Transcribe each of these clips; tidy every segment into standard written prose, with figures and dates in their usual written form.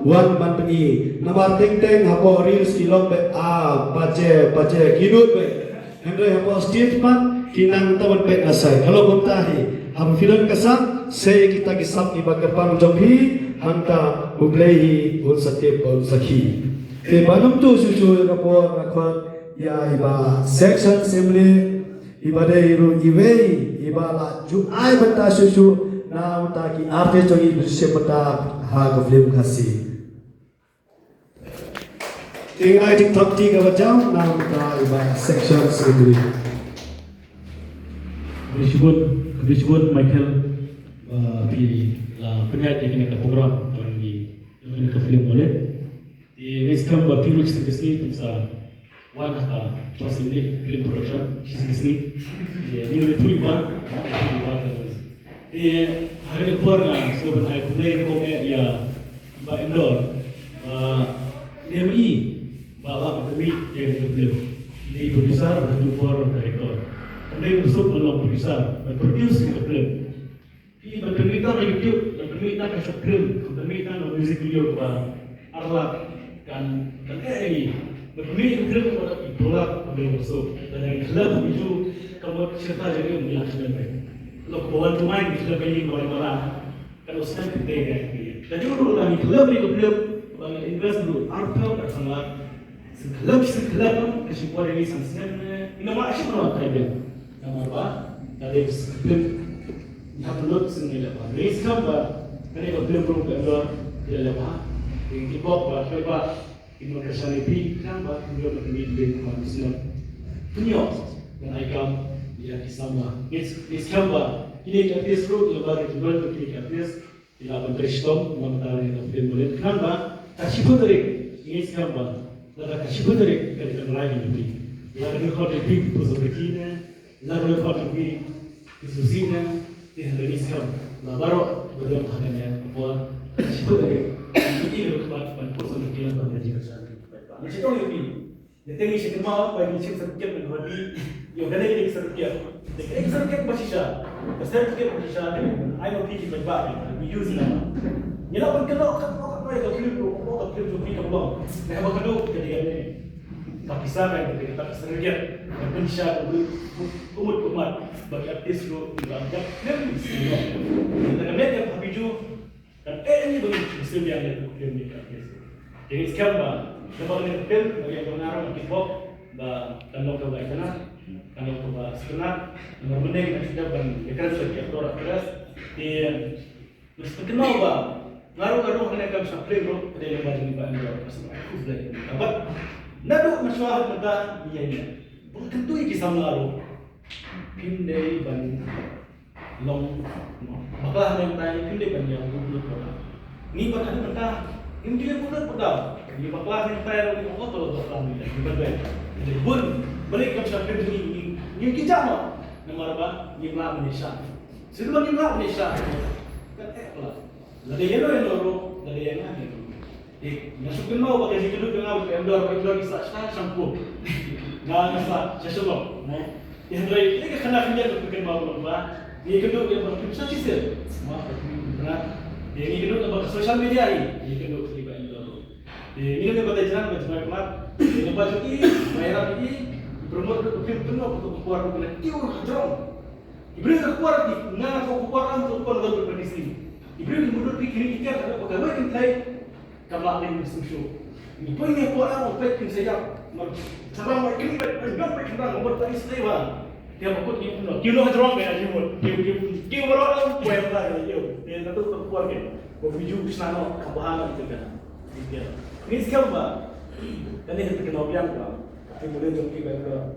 wan man peni nama teng teng hapo reels kilong be baje kinut be Henry hapo stage pan kinang tawan be asai kalau kumtahi ham film kasam se kita kisap iba kerpang jomhi hanta ublehi ul satip ul sakhi te banum tu susu rapo rakot ya iba section assembly iba de iru iwei iba la ju ai bata susu na utaki arte jogi bishe bata ha film khasi Tinggal di top 3 macam nama kita section sendiri. Disebut Michael di penyiar di kena program orang di kena film boleh. Di Western bagi rujuk sekali bisa wan ha pasal ni film production sekali. Ini lebih tulipan. Di hari keluar lah sebab saya kumai komik ya ba endor. DMI bawa kami yang film di producer dan for director. Kami masuk dalam producer dan produce film. Ini berkaitan dengan YouTube, berkaitan dengan film, berkaitan dengan music video kepada Arab dan ini berkaitan film kepada itulah kami masuk dan yang film itu kamu cerita jadi menjelaskan baik. Kalau kawan pemain film ini orang-orang kalau sedang kita jadi dulu kami film itu film invest dulu Arab dan sangat sekelab kesimpulan ini sangat ini nama asyik orang kaya nama apa dari film upload sendiri apa ini siapa ini film keluar dia apa ini kibok apa ini personality kenapa film ini manusia punya dan ikam dia sama ini siapa ini artis road lebar itu baru ini artis tidak beristirahat mengenai film boleh kenapa kasih dari ini siapa Lada kasih dari kerja lain lebih. Lada rekod lebih persoalan, lada rekod lebih kesusian, dia hari sekarang. Lada baru berdoa hanya buat kasih dari ini rekod persoalan yang terjadi sekarang. Macam tu lebih. Jadi ni saya mahu bagi saya sedikit menghormati. Yang ada yang sedikit. Jadi sedikit masih sah. Sedikit masih sah. Ayo pergi berbagai. We use nama. Ia pun kalau mereka film tu, orang film tu kita buang. Mereka berkeduk ketika ini. Tak kisah kan ketika tak sergiat. Manusia umat bagi artis tu dibanyak film semua. Kita kena yang habiju dan ini bagi film yang itu film ni artis. Jadi sekarang bah, sebab ni film bagi yang benar mungkin bok, bah kalau kau baik kenal, kalau kau bah sekenal, nomor mending nak sudah ban, ikan sudah aktor aktres, dia mesti kenal bah. Ngaruh-ngaruh kena kami sampai bro, ada yang bagi bahan bro, pasal aku belajar. Apa? Nado masyarakat kita ini, bukan tentu ini kisah ngaruh. Pindai ban long, bakal yang tanya pindai ban yang dulu pernah. Ni bakal kita, ini dia pun pernah. Ni bakal yang tanya lagi apa kalau bakal ni, ni berbeza. Jadi pun balik kami sampai ini kita mah, nama apa? Ni Melayu Malaysia. Sebelum ni Melayu Malaysia, kan lah. Dari yang loro, dari yang mana itu? Masuk mau pakai situ dulu dengan vendor bisa shampoo. Nggak bisa, saya suruh. Yang dari ini kena kerja untuk mau berubah. Ini kedua dia bisa sisir. Semua benar. Ini kedua dapat sosial media ini kedua di vendor. Ini dia pada jalan macam mana? Ini baju ini, bayar ini, promote untuk penuh untuk keluar dengan tiur jauh. Iblis keluar di, nggak kau keluar untuk keluar dari berdiri. Iblis mundur pikir ikan ada pegawai yang lain kamar lain bersusu. Ini pun yang buat orang baik saya. Cara mereka ini baik kita nomor tadi setelah dia makut ni pun. Kilo hajrong kan aja pun. Kilo orang buat apa dia? Dia satu keluar kan. Baju sana kabahan itu kan. Ini sekarang bah. Dan ini terkenal biang bah. Tapi mulai jomki baru.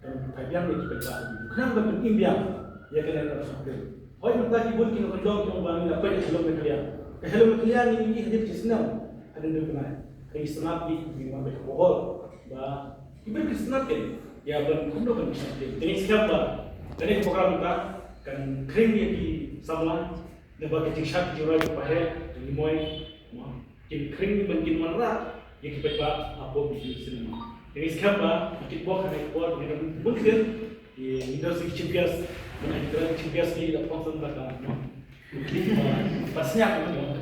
Dan biang ni kita bah. Kenapa penting biang? Ya kena nak sampai. Hoy mentah kibun kino kendong kino bangun apa yang belum berkelian. Kalau berkelian ini hadir di senam. Ada dua kena. Kaya senap di mana berkohol. Bah, ibu senap kan. Ya belum kundo kan senap. Jadi siapa? Jadi program kita kan kering dia di sama. Lepas kita cakap jurai kepada limoy. Jadi kering mungkin mana? Ya kita buat apa bisnis senam. Jadi siapa? Kita buat kan buat dengan mungkin. Industri champions. Mana kita champions ni dapat sponsor mereka. Pasnya,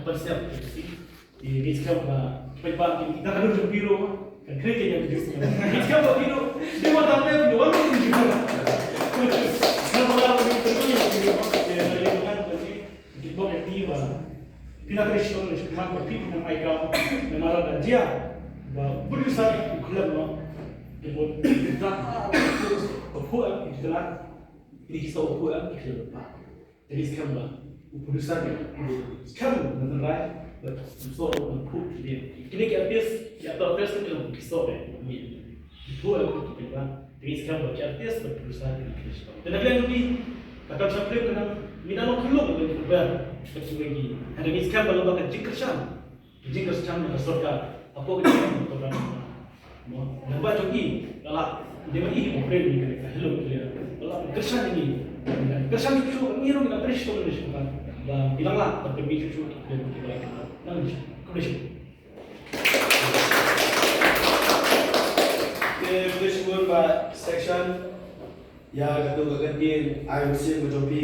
pasnya. Ini sekarang penyebab kita kan udah biru kan kerja yang begitu. Ini sekarang biru dia mau tampil biru orang ini juga. Kalau orang ini terus biru dia kan berarti kita boleh aktif. Kita terus terus cuma aktif dengan mereka dengan dia. Berusaha ikut lo. Dia mau kita berbuat itulah ini kita berbuat itu. Jadi sekarang berusaha sekarang benar so put dia kini ke artis ya atau artis kan dalam kisah ni itu aku kita terus kan buat artis berusaha dan lagi lagi kata sampai kena mina lo kilo dengan berber seperti lagi ada ni sekarang kalau baca jikr syam dengan surga apa kita untuk mau nampak lagi kalau dia bagi operate ni kan hello dia kalau kersan ini kersan itu ni orang nak terus kan dan bilanglah terpilih cucu kita Bersyukur Pak Section yang ketua gantiin IMC Mojopi.